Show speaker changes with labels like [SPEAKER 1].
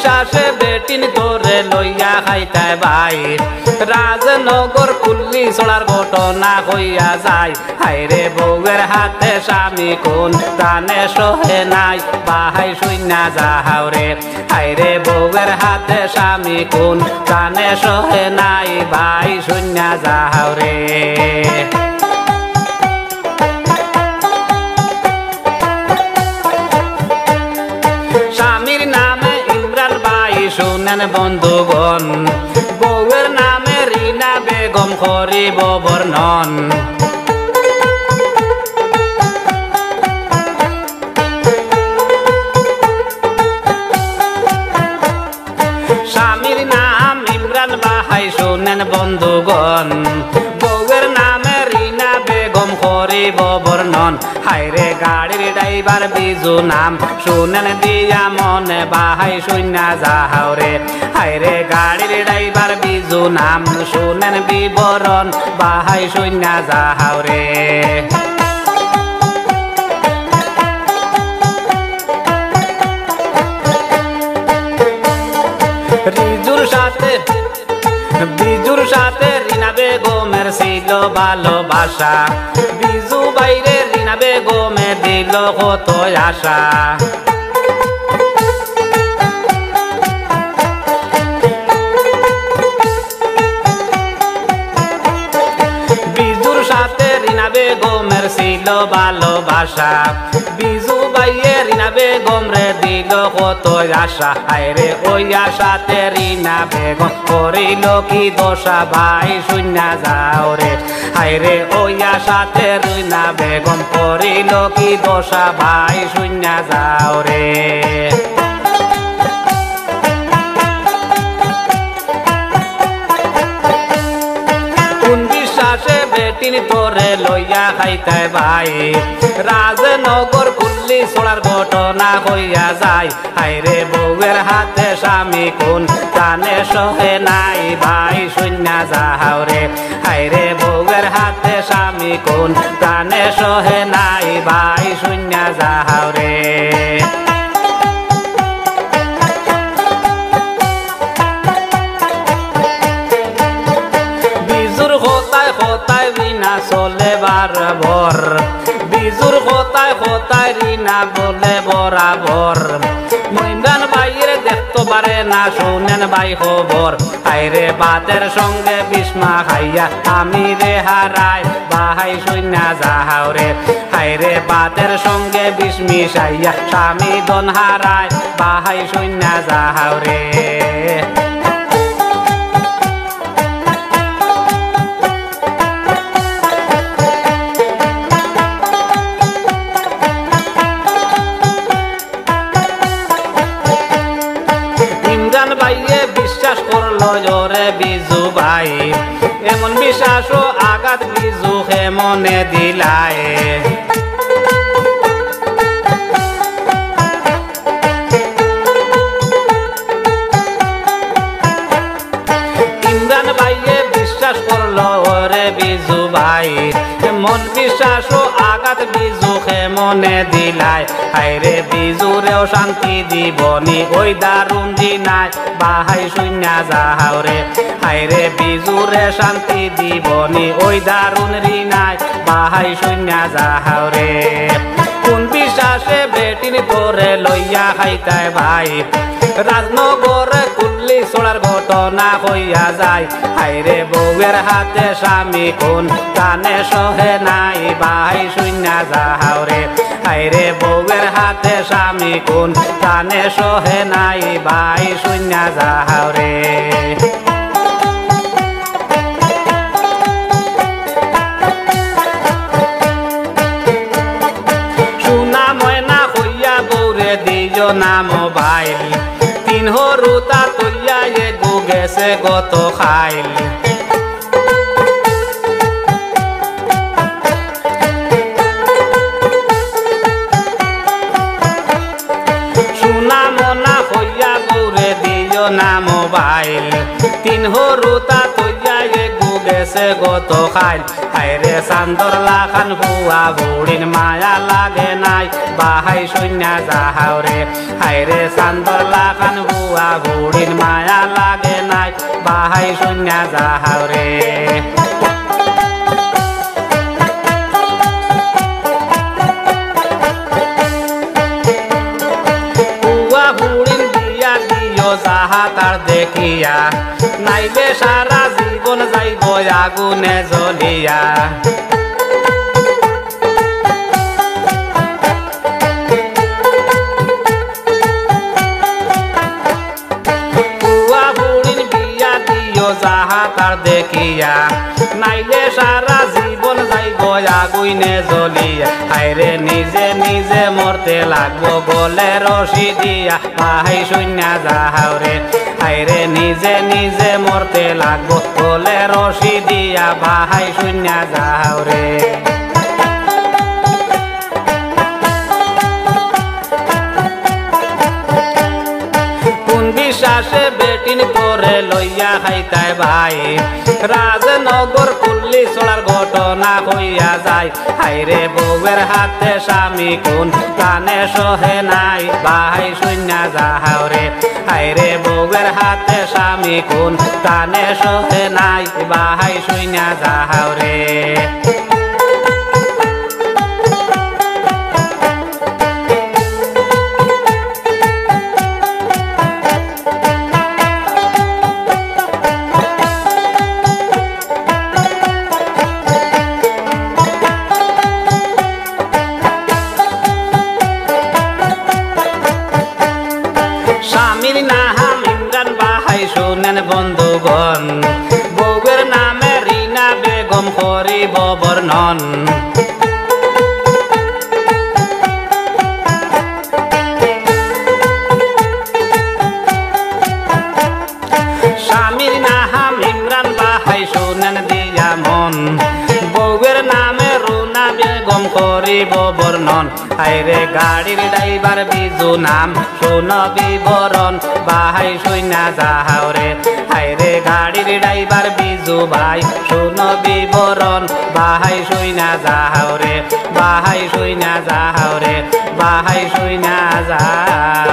[SPEAKER 1] বিশ্বাসে বেটিন তোরে লইয়া খাইতায় ভাই রাজনগর কুল্লি চড়ার ঘটনা হইয়া যায় হাইরে বউয়ের হাতে স্বামী কোন প্রাণে সহে নাই বাহাই শুইনা যাহাও রে হাইরে বউয়ের হাতে স্বামী কোন প্রাণে সহে নাই ভাই শুইনা যাহাও রে স্বামীর নামে ইমরান ভাই শুনেন বন্ধুগণ বউয়ের নামে রিনা বেগম করিব বর্ণন স্বামীর নাম ইমরান ভাই শুনেন বন্ধুগণ বউয়ের নামে রিনা বেগম করিব বর্ণন হাইরে গাড়ির ড্রাইভার বিজু নাম শুনেন দিয়া মনে বাহাই শুইনা যাহাও রে হাইরে গাড়ির ড্রাইভার বিজু নাম শুনেন বিবরণ বাহাই শুইনা যাহাও রে বিজুর সাথে রিনা বেগমের ছিল ভালোবাসা বিজু বাইরে রিনা বেগমে দিল কত আশা বিজুর সাথে রিনা বেগমের ছিল ভালোবাসা বিজু বাইয়ে রিনা বেগম রে দিল কত আশা হায়রে ওই আশাতে রিনা বেগম করিল কি দশা ভাই শুইনা যাও রে হায়রে ওই আশাতে রিনা বেগম করিল কি দশা ভাই শুইনা যাও রে বেটিন তোরে লইয়া খাইতায় ভাই রাজনগর কুল্লি চড়ার ঘটনা হইয়া যায় হাইরে বউয়ের হাতে স্বামী কোন প্রাণে সহে নাই ভাই শুইনা যাহাও রে হাইরে বউয়ের হাতে স্বামী কোন প্রাণে সহে নাই ভাই শুইনা যাহাও রে চলে বরাবর বিজুর কোথায় কোথায় রিনা বলে বরাবর ইমরান ভাইয়ের দেখতে পারে না শুনেন ভাই খবর হাইরে বাতের সঙ্গে বিস্মা খাইয়া আমি রে হারাই ভাই শুইনা যাহাও রে হাইরে বাতের সঙ্গে বিস্মি সাইয়া স্বামী দন হারাই ভাই শুইনা যাহাও রে বিশ্বাস করলো জোরে বিজু ভাই এমন বিশ্বাস ও আঘাত বিজু হে মনে দিলায় ইমরান ভাইয়ে বিশ্বাস করলো ওরে বিজু ভাই মন বিশ্বাস ও আঘাত বিজু হে মনে দিলায় হাইরে বিজুরেও শান্তি দিবনি ওই দারুণ দিনায় বাহাই শুইনা যাহাও রে হাইরে বিজুরে শান্তি দিবনি ওই দারুণ রিনায় বাহাই শুইনা যাহাও রে কোন বিশ্বাসে বেটিন তোরে লইয়া খাইতায় ভাই রাজনগরে কুল্লি চড়ার ঘটনা হইয়া যায় হাইরে বউয়ের হাতে স্বামী কোন প্রাণে সহে নাই ভাই শুইনা যাহাও রে হাইরে বউয়ের হাতে স্বামী কোন প্রাণে সহে নাই ভাই শুইনা যাহাও রে সুনা ময়না হইয়া বউরে দিও না মোবাইল তিন হরুতা তুইয়া এ গেছে গত খাইল সুনা মনা হইয়া বউরে দিও না মোবাইল তিন হরুতা তুইয়া এ গেছে গত খাইল হাইরে চান্দর লাখান হুয়া বুড়ির মায়া লাগে নাই বাহাই শুইনা যাহাও রে হাইরে চান্দর লাখান বুয়া বুড়ির মায়া লাগে নাই বাহাই শুনিয়া যাও রে বুয়া বুড়ির বিয়া দিও যাহা তার দেখিয়া নাইলে সারা জীবন যাইব আগুনে জ্বলিয়া যাহা তার দেখিয়া নাইলে সারা জীবন যাইব আগুনে জ্বলিয়া হায়রে নিজে নিজে মরতে লাগবো গলে রশি দিয়া বাহাই শুনিয়া যাও রে হায়রে নিজে নিজে মরতে লাগবো গলে রশি দিয়া বাহাই শুনিয়া যাও রে বিশ্বাসে বেটিন করে লইয়া খাইতায় ভাই রাজনগর কুল্লি চড়ার ঘটনা হইয়া যায় হাইরে বউয়ের হাতে স্বামী কোন কানে সহে নাই ভাই শুনিয়া যাও রে হাইরে বউয়ের হাতে স্বামী কোন কানে সহে নাই ভাই শুনিয়া যাও রে স্বামীর নাম ইমরান বাহাই শুনেন বন্ধুগণ বউয়ের নামে রিনা বেগম করিব বর্ণন স্বামীর নাম ইমরান বাহাই শুনেন দিয়া মন বউয়ের নামে রুনা বেগম করিব বর্ণন হায়রে গাড়ির ড্রাইভার বিজু নাম শোন বিবরণ বাহাই শুনিয়া যাও রে হায়রে গাড়ির ড্রাইভার বিজু ভাই শোন বিবরণ বাহাই শুনিয়া যাও রে বাহাই শুনিয়া যাও রে বাহাই শুনিয়া যাও